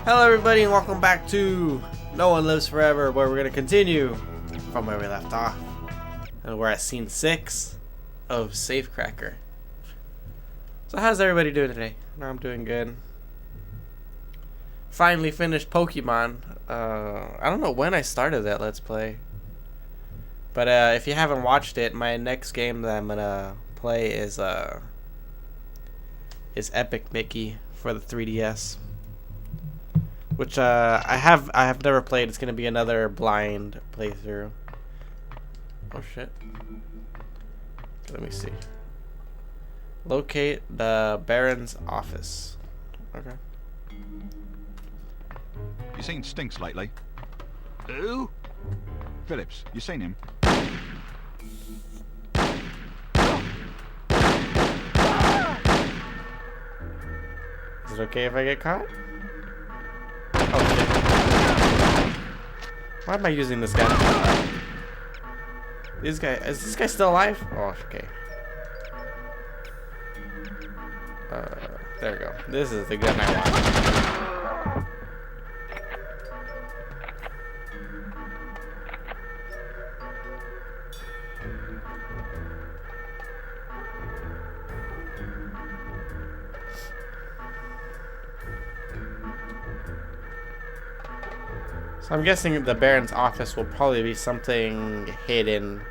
Hello everybody and welcome back to No One Lives Forever, where we're going to continue from where we left off. And we're at scene 6 of Safecracker. So how's everybody doing today? I'm doing good. Finally finished Pokemon. I don't know when I started that Let's Play. But if you haven't watched it, my next game that I'm going to play is Epic Mickey for the 3DS. Which I have never played. It's gonna be another blind playthrough. Oh shit. Let me see. Locate the Baron's office. Okay. You seen Stinks lately? Who? Phillips. You seen him? Is it okay if I get caught? Oh shit. Why am I using this guy? Is this guy still alive? Oh, okay. There we go. This is the gun I want. So I'm guessing the Baron's office will probably be something hidden.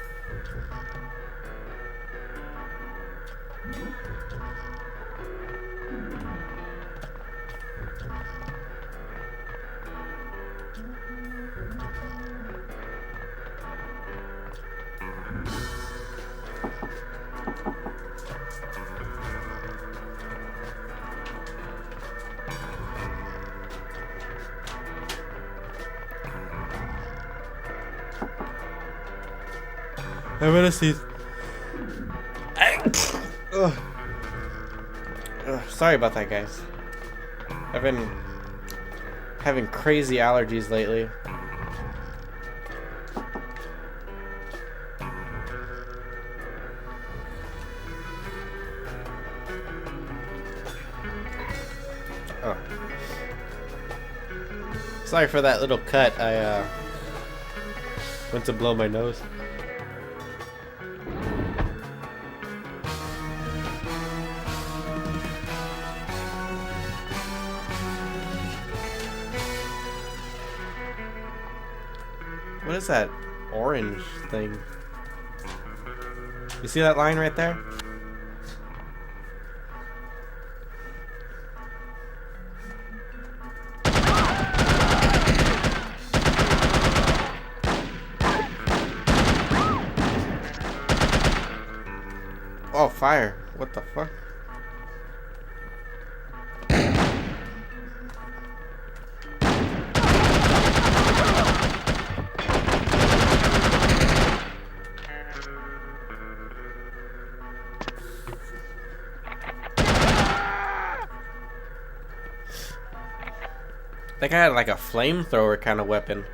I'm gonna see. Sorry about that, guys. I've been having crazy allergies lately. Oh. Sorry for that little cut. I went to blow my nose. What is that orange thing? You see that line right there? Oh, fire. What the fuck? That guy had like a flamethrower kind of weapon.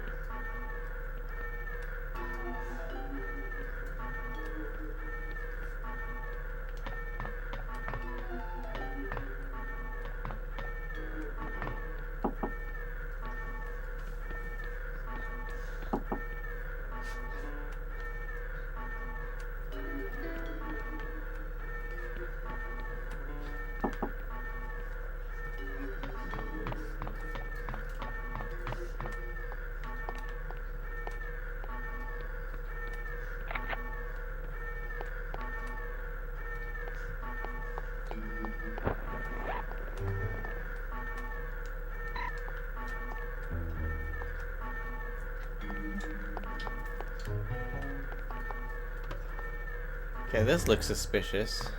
Okay, this looks suspicious.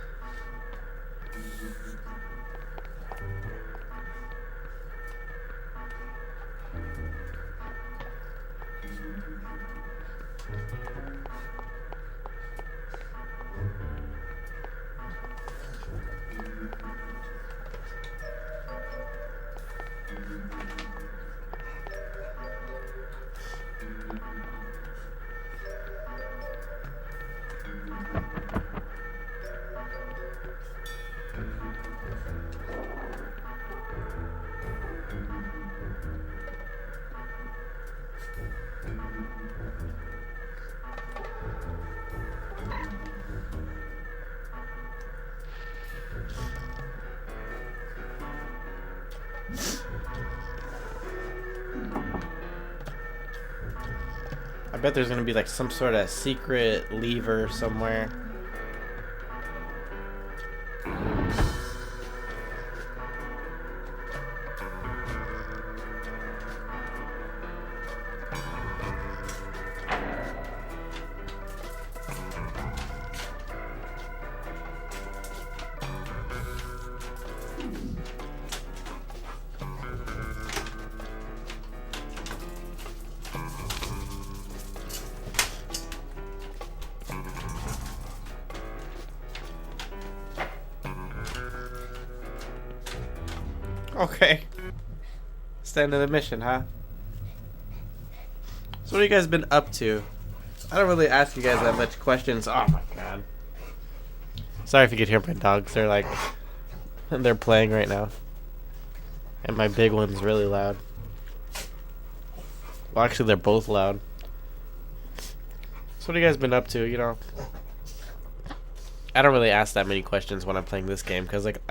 bet there's gonna be like some sort of secret lever somewhere. Okay. It's the end of the mission, huh? So what have you guys been up to? I don't really ask you guys that much questions. Oh my god. Sorry if you could hear my dogs. They're like... they're playing right now. And my big one's really loud. Well, actually, they're both loud. So what have you guys been up to, you know? I don't really ask that many questions when I'm playing this game, because like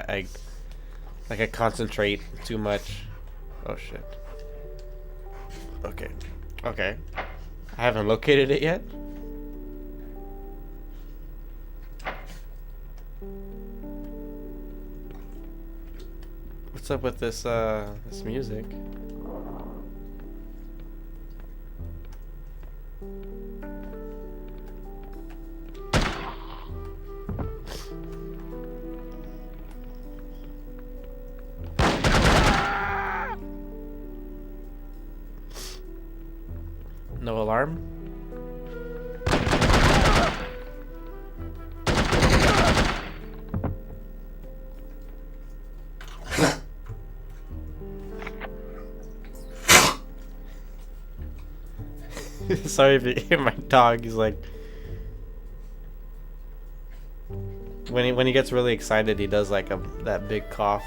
I concentrate too much. Oh shit. Okay. Okay. I haven't located it yet. What's up with this this music? No alarm? Sorry if you hear my dog. He's like... When he gets really excited, he does like that big cough.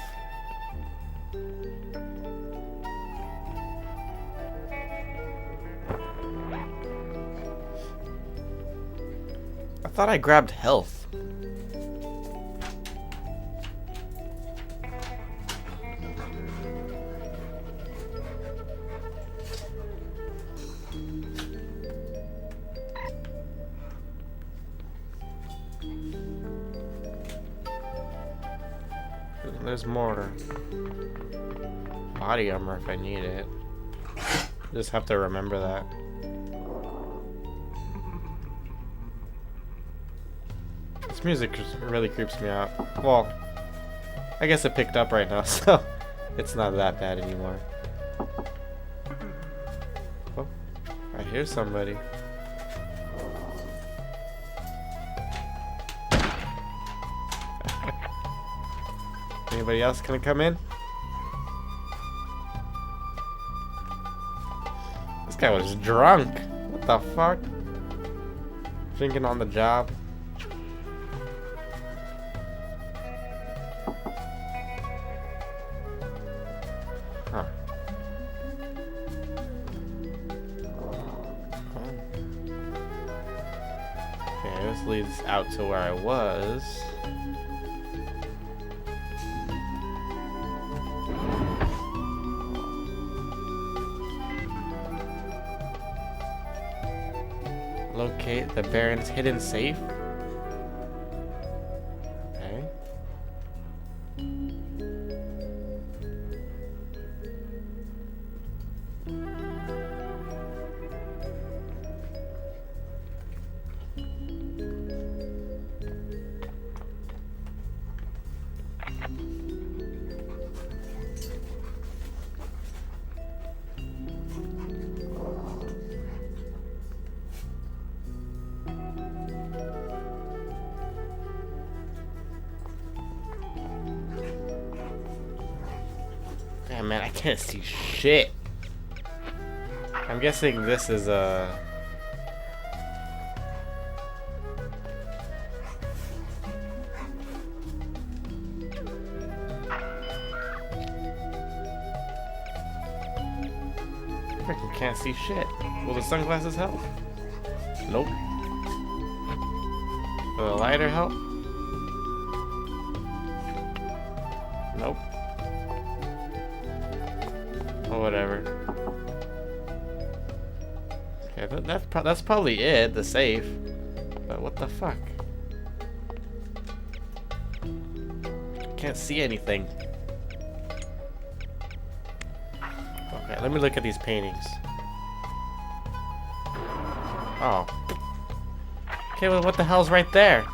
I thought I grabbed health. There's more body armor if I need it. Just have to remember that. This music just really creeps me out. Well, I guess it picked up right now, so it's not that bad anymore. Oh, I hear somebody. Anybody else gonna come in? This guy was drunk. What the fuck? Drinking on the job. Huh. Okay, this leads out to where I was. Locate the Baron's hidden safe. Okay. Damn, man, I can't see shit. I'm guessing this is a... Freaking can't see shit. Will the sunglasses help? Nope. Will the lighter help? Nope. Oh, whatever. Okay, that's probably it, the safe. But what the fuck? Can't see anything. Okay, let me look at these paintings. Oh. Okay, well, what the hell's right there?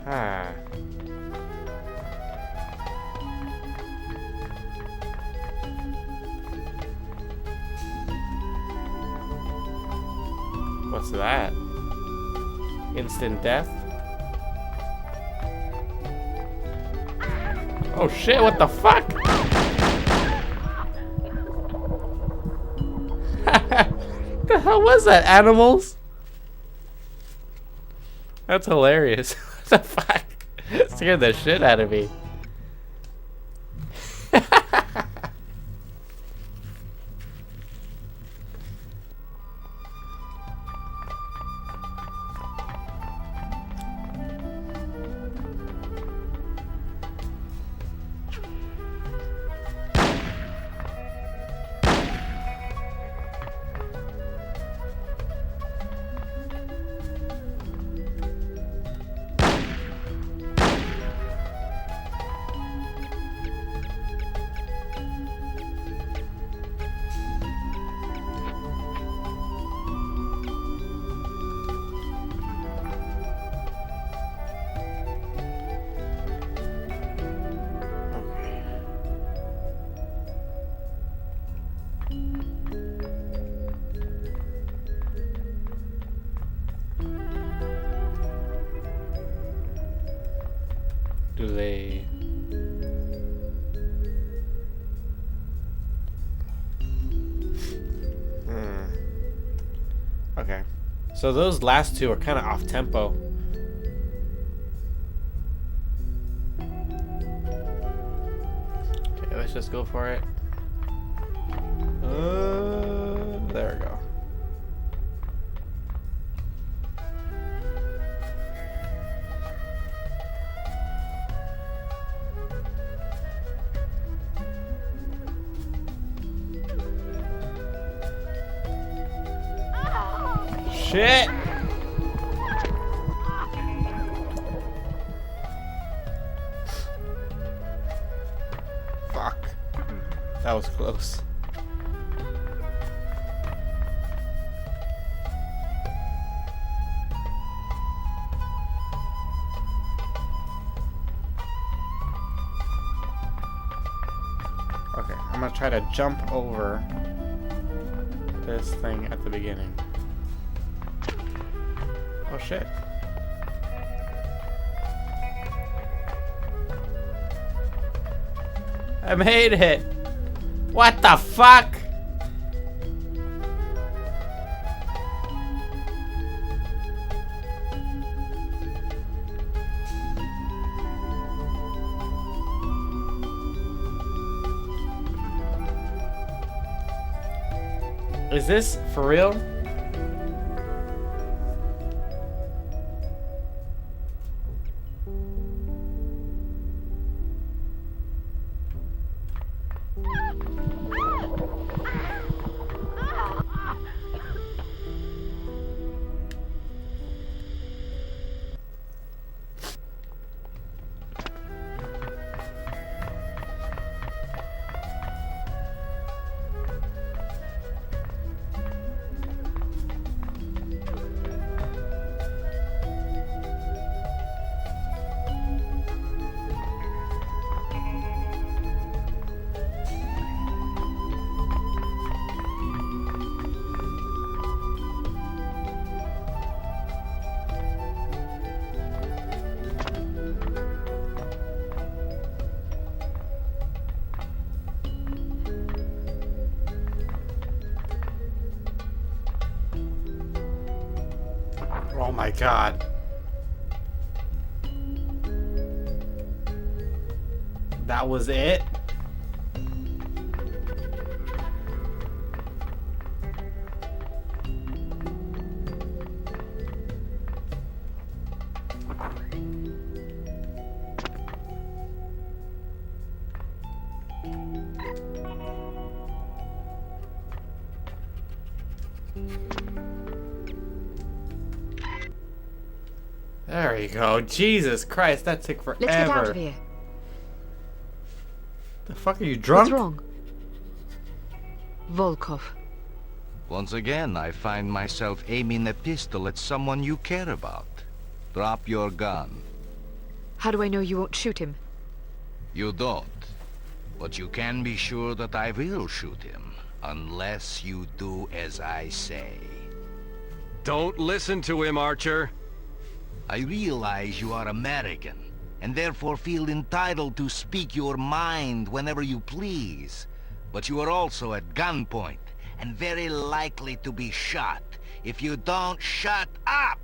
Huh. What's that? Instant death? Oh shit, what the fuck? What the hell was that? Animals? That's hilarious. What the fuck? Scared the shit out of me. Do they... Okay. So those last two are kind of off tempo. Okay, let's just go for it. There we go. Shit! Fuck. That was close. Okay, I'm gonna try to jump over this thing at the beginning. Oh shit. I made it! What the fuck? Is this for real? Oh my god. That was it? There you go. Jesus Christ, that took forever. Let's get out of here. The fuck are you drunk? What's wrong? Volkov. Once again, I find myself aiming a pistol at someone you care about. Drop your gun. How do I know you won't shoot him? You don't. But you can be sure that I will shoot him, unless you do as I say. Don't listen to him, Archer. I realize you are American, and therefore feel entitled to speak your mind whenever you please. But you are also at gunpoint, and very likely to be shot if you don't shut up!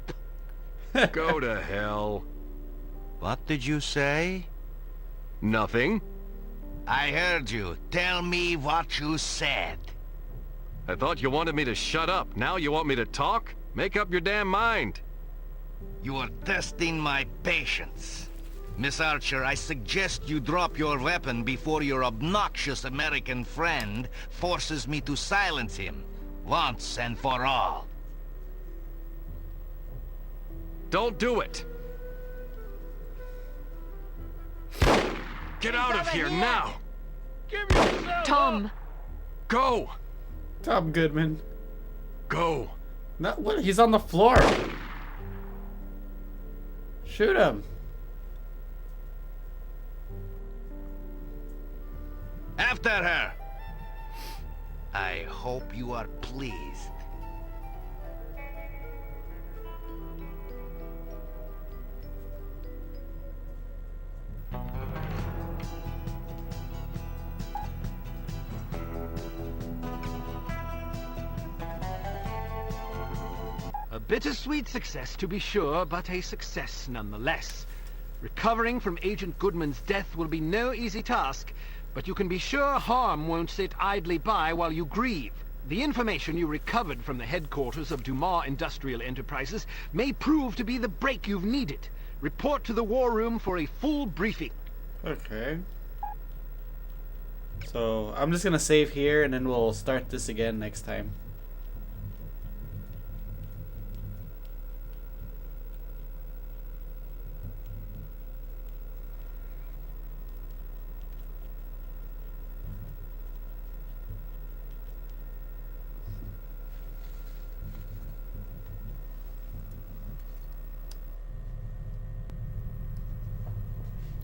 Go to hell. What did you say? Nothing. I heard you. Tell me what you said. I thought you wanted me to shut up. Now you want me to talk? Make up your damn mind. You are testing my patience. Miss Archer, I suggest you drop your weapon before your obnoxious American friend forces me to silence him, once and for all. Don't do it. Get out of here now. Tom! Go. Tom Goodman. Go. Not what? He's on the floor. Shoot him. After her! I hope you are pleased. A bittersweet success, to be sure, but a success nonetheless. Recovering from Agent Goodman's death will be no easy task, but you can be sure harm won't sit idly by while you grieve. The information you recovered from the headquarters of Dumas Industrial Enterprises may prove to be the break you've needed. Report to the war room for a full briefing. Okay. So, I'm just gonna save here and then we'll start this again next time.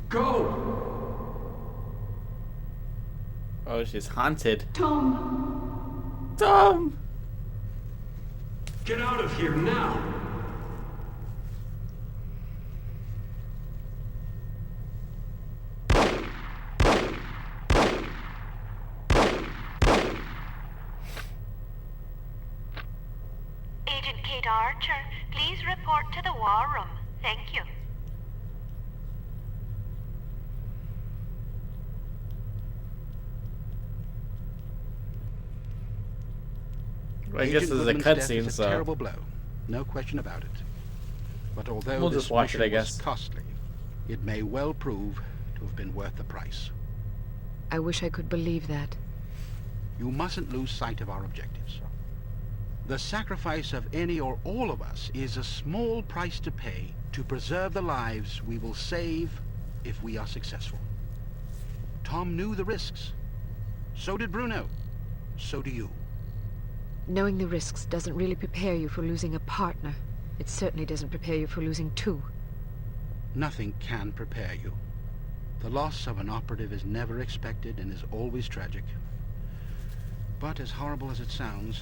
Go. Oh, she's haunted. Tom! Tom! Get out of here now. Agent Kate Archer, please report to the war room. Thank you. I guess this is a Agent Goodman's death cutscene, is so a terrible blow, no question about it. But although We'll this just watch it, mission I guess. was costly, it may well prove to have been worth the price. I wish I could believe that. You mustn't lose sight of our objectives. The sacrifice of any or all of us is a small price to pay to preserve the lives we will save if we are successful. Tom knew the risks. So did Bruno. So do you. Knowing the risks doesn't really prepare you for losing a partner. It certainly doesn't prepare you for losing two. Nothing can prepare you. The loss of an operative is never expected and is always tragic. But as horrible as it sounds,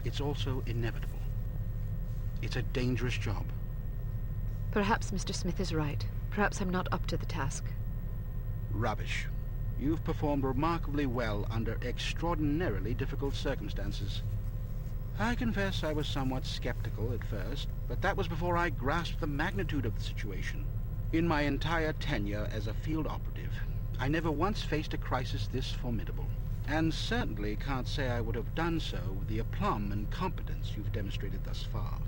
it's also inevitable. It's a dangerous job. Perhaps Mr. Smith is right. Perhaps I'm not up to the task. Rubbish. You've performed remarkably well under extraordinarily difficult circumstances. I confess I was somewhat skeptical at first, but that was before I grasped the magnitude of the situation. In my entire tenure as a field operative, I never once faced a crisis this formidable, and certainly can't say I would have done so with the aplomb and competence you've demonstrated thus far.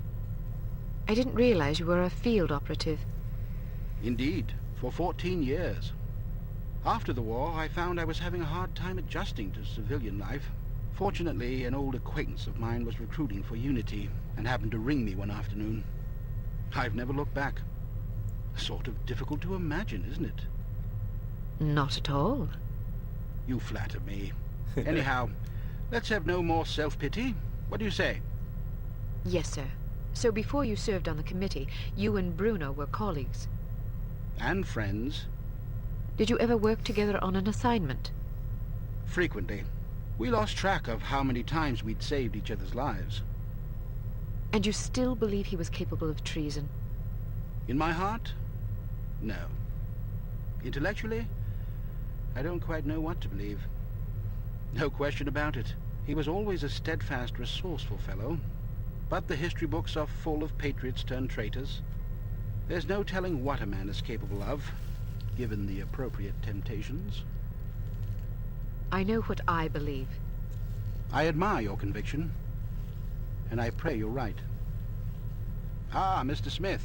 I didn't realize you were a field operative. Indeed, for 14 years. After the war, I found I was having a hard time adjusting to civilian life. Fortunately, an old acquaintance of mine was recruiting for Unity and happened to ring me one afternoon. I've never looked back. Sort of difficult to imagine, isn't it? Not at all. You flatter me. Anyhow, let's have no more self-pity. What do you say? Yes, sir. So before you served on the committee, you and Bruno were colleagues. And friends. Did you ever work together on an assignment? Frequently. We lost track of how many times we'd saved each other's lives. And you still believe he was capable of treason? In my heart? No. Intellectually? I don't quite know what to believe. No question about it. He was always a steadfast, resourceful fellow. But the history books are full of patriots turned traitors. There's no telling what a man is capable of, given the appropriate temptations. I know what I believe. I admire your conviction, and I pray you're right. Ah, Mr. Smith,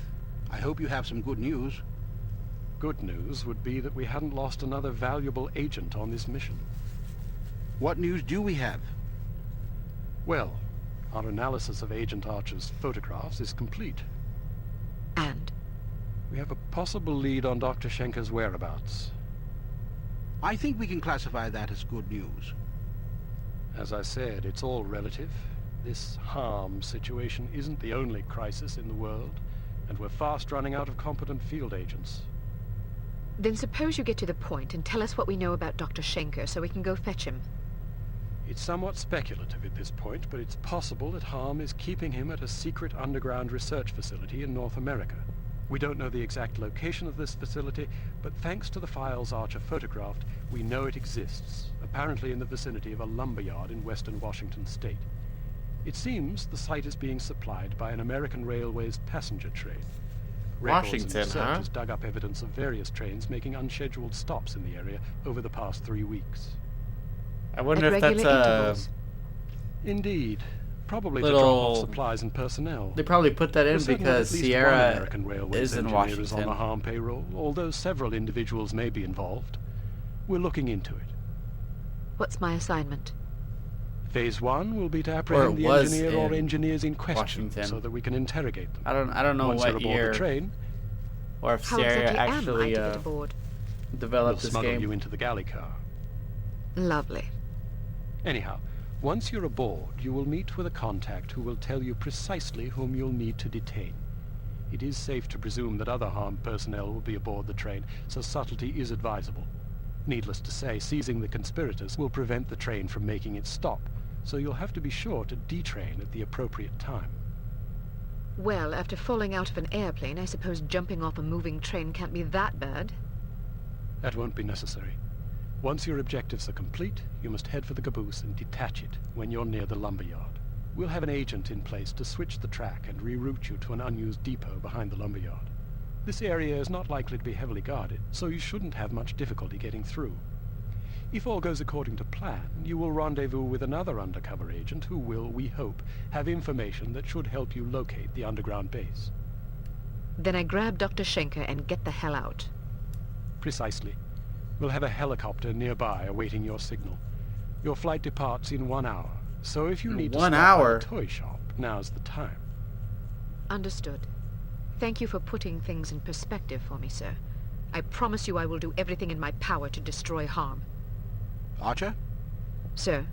I hope you have some good news. Good news would be that we hadn't lost another valuable agent on this mission. What news do we have? Well, our analysis of Agent Archer's photographs is complete. And? We have a possible lead on Dr. Schenker's whereabouts. I think we can classify that as good news. As I said, it's all relative. This harm situation isn't the only crisis in the world, and we're fast running out of competent field agents. Then suppose you get to the point and tell us what we know about Dr. Schenker so we can go fetch him. It's somewhat speculative at this point, but it's possible that Harm is keeping him at a secret underground research facility in North America. We don't know the exact location of this facility, but thanks to the files Archer photographed, we know it exists, apparently in the vicinity of a lumberyard in western Washington state. It seems the site is being supplied by an American Railways passenger train. Records and Washington, huh? researchers dug up evidence of various trains making unscheduled stops in the area over the past 3 weeks. I wonder At if that's regular intervals. Indeed. Probably to Little- drop off supplies and personnel. They probably put that in There's certainly because at least one Sierra American Railways is in engineer is on Washington. the Harm payroll, although several individuals may be involved. We're looking into it. What's my assignment? Phase 1 will be to apprehend the was engineer or in engineers in question Washington. so that we can interrogate them. I don't know Once you're what aboard year the train, or if How Sierra exactly am I actually to get aboard? we'll developed this smuggle game. you into the galley car. Lovely. Anyhow, once you're aboard, you will meet with a contact who will tell you precisely whom you'll need to detain. It is safe to presume that other Harm personnel will be aboard the train, so subtlety is advisable. Needless to say, seizing the conspirators will prevent the train from making its stop, so you'll have to be sure to detrain at the appropriate time. Well, after falling out of an airplane, I suppose jumping off a moving train can't be that bad. That won't be necessary. Once your objectives are complete, you must head for the caboose and detach it when you're near the lumberyard. We'll have an agent in place to switch the track and reroute you to an unused depot behind the lumberyard. This area is not likely to be heavily guarded, so you shouldn't have much difficulty getting through. If all goes according to plan, you will rendezvous with another undercover agent who will, we hope, have information that should help you locate the underground base. Then I grab Dr. Schenker and get the hell out. Precisely. We'll have a helicopter nearby awaiting your signal. Your flight departs in 1 hour, so if you need to 1 stop hour? by the toy shop, now's the time. Understood. Thank you for putting things in perspective for me, sir. I promise you I will do everything in my power to destroy Harm. Archer, Sir,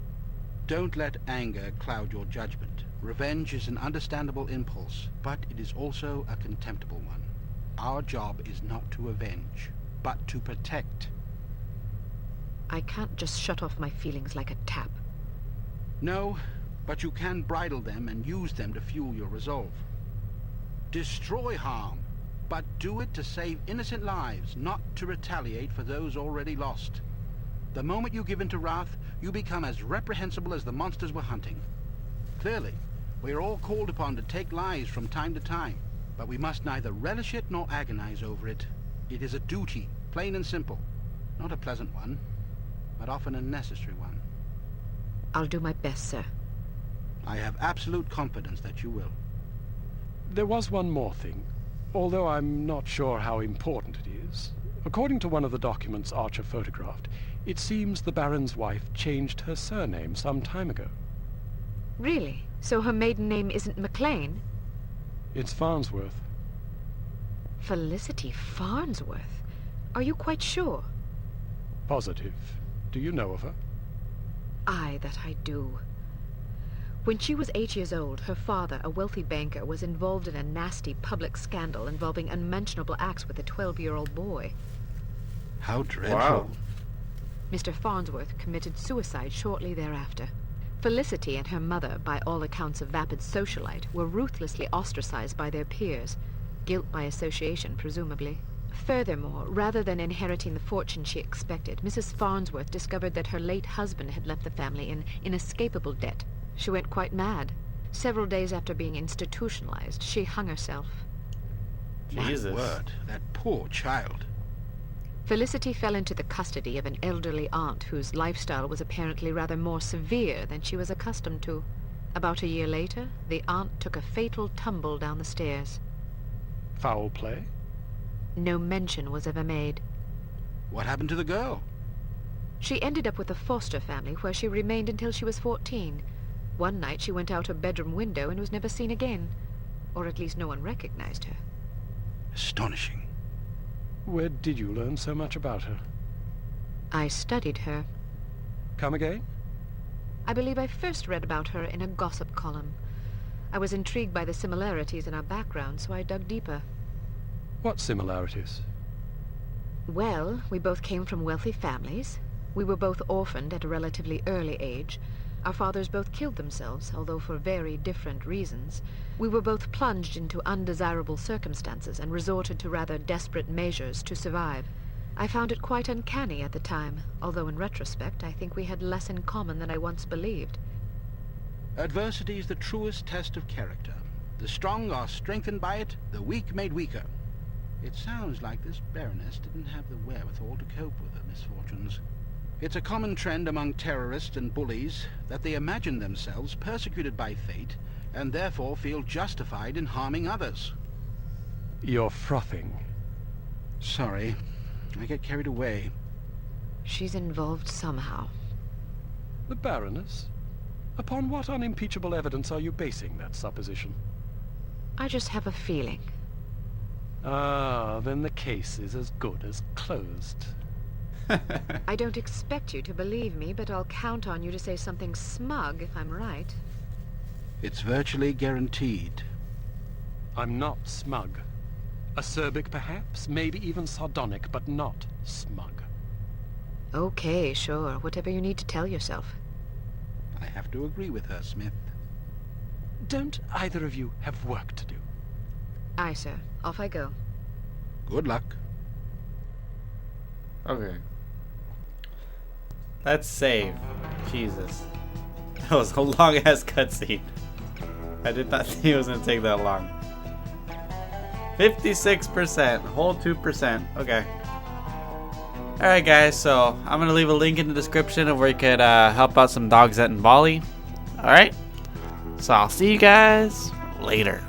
don't let anger cloud your judgment. Revenge is an understandable impulse, but it is also a contemptible one. Our job is not to avenge, but to protect. I can't just shut off my feelings like a tap. No, but you can bridle them and use them to fuel your resolve. Destroy Harm, but do it to save innocent lives, not to retaliate for those already lost. The moment you give in to wrath, you become as reprehensible as the monsters we're hunting. Clearly, we are all called upon to take lives from time to time, but we must neither relish it nor agonize over it. It is a duty, plain and simple. Not a pleasant one, but often a necessary one. I'll do my best, sir. I have absolute confidence that you will. There was one more thing, although I'm not sure how important it is. According to one of the documents Archer photographed, it seems the Baron's wife changed her surname some time ago. Really? So her maiden name isn't McLean? It's Farnsworth. Felicity Farnsworth? Are you quite sure? Positive. Do you know of her? Aye, that I do. When she was 8 years old, her father, a wealthy banker, was involved in a nasty public scandal involving unmentionable acts with a 12-year-old boy. How dreadful. Wow. Mr. Farnsworth committed suicide shortly thereafter. Felicity and her mother, by all accounts a vapid socialite, were ruthlessly ostracized by their peers. Guilt by association, presumably. Furthermore, rather than inheriting the fortune she expected, Mrs. Farnsworth discovered that her late husband had left the family in inescapable debt. She went quite mad. Several days after being institutionalized, she hung herself. Jesus. My word, that poor child. Felicity fell into the custody of an elderly aunt whose lifestyle was apparently rather more severe than she was accustomed to. About a year later, the aunt took a fatal tumble down the stairs. Foul play? No mention was ever made. What happened to the girl? She ended up with a foster family where she remained until she was 14. One night she went out her bedroom window and was never seen again. Or at least no one recognized her. Astonishing. Where did you learn so much about her? I studied her. Come again? I believe I first read about her in a gossip column. I was intrigued by the similarities in our background, so I dug deeper. What similarities? Well, we both came from wealthy families. We were both orphaned at a relatively early age. Our fathers both killed themselves, although for very different reasons. We were both plunged into undesirable circumstances and resorted to rather desperate measures to survive. I found it quite uncanny at the time, although in retrospect I think we had less in common than I once believed. Adversity is the truest test of character. The strong are strengthened by it, the weak made weaker. It sounds like this Baroness didn't have the wherewithal to cope with her misfortunes. It's a common trend among terrorists and bullies that they imagine themselves persecuted by fate and therefore feel justified in harming others. You're frothing. Sorry, I get carried away. She's involved somehow. The Baroness? Upon what unimpeachable evidence are you basing that supposition? I just have a feeling. Ah, then the case is as good as closed. I don't expect you to believe me, but I'll count on you to say something smug if I'm right. It's virtually guaranteed. I'm not smug. Acerbic, perhaps, maybe even sardonic, but not smug. Okay, sure. Whatever you need to tell yourself. I have to agree with her, Smith. Don't either of you have work to do? Aye, sir. Off I go. Good luck. Okay. Let's save. Jesus. That was a long-ass cutscene. I did not think it was going to take that long. 56%. Whole 2%. Okay. Alright guys, so I'm going to leave a link in the description of where you could help out some dogs out in Bali. Alright. So I'll see you guys later.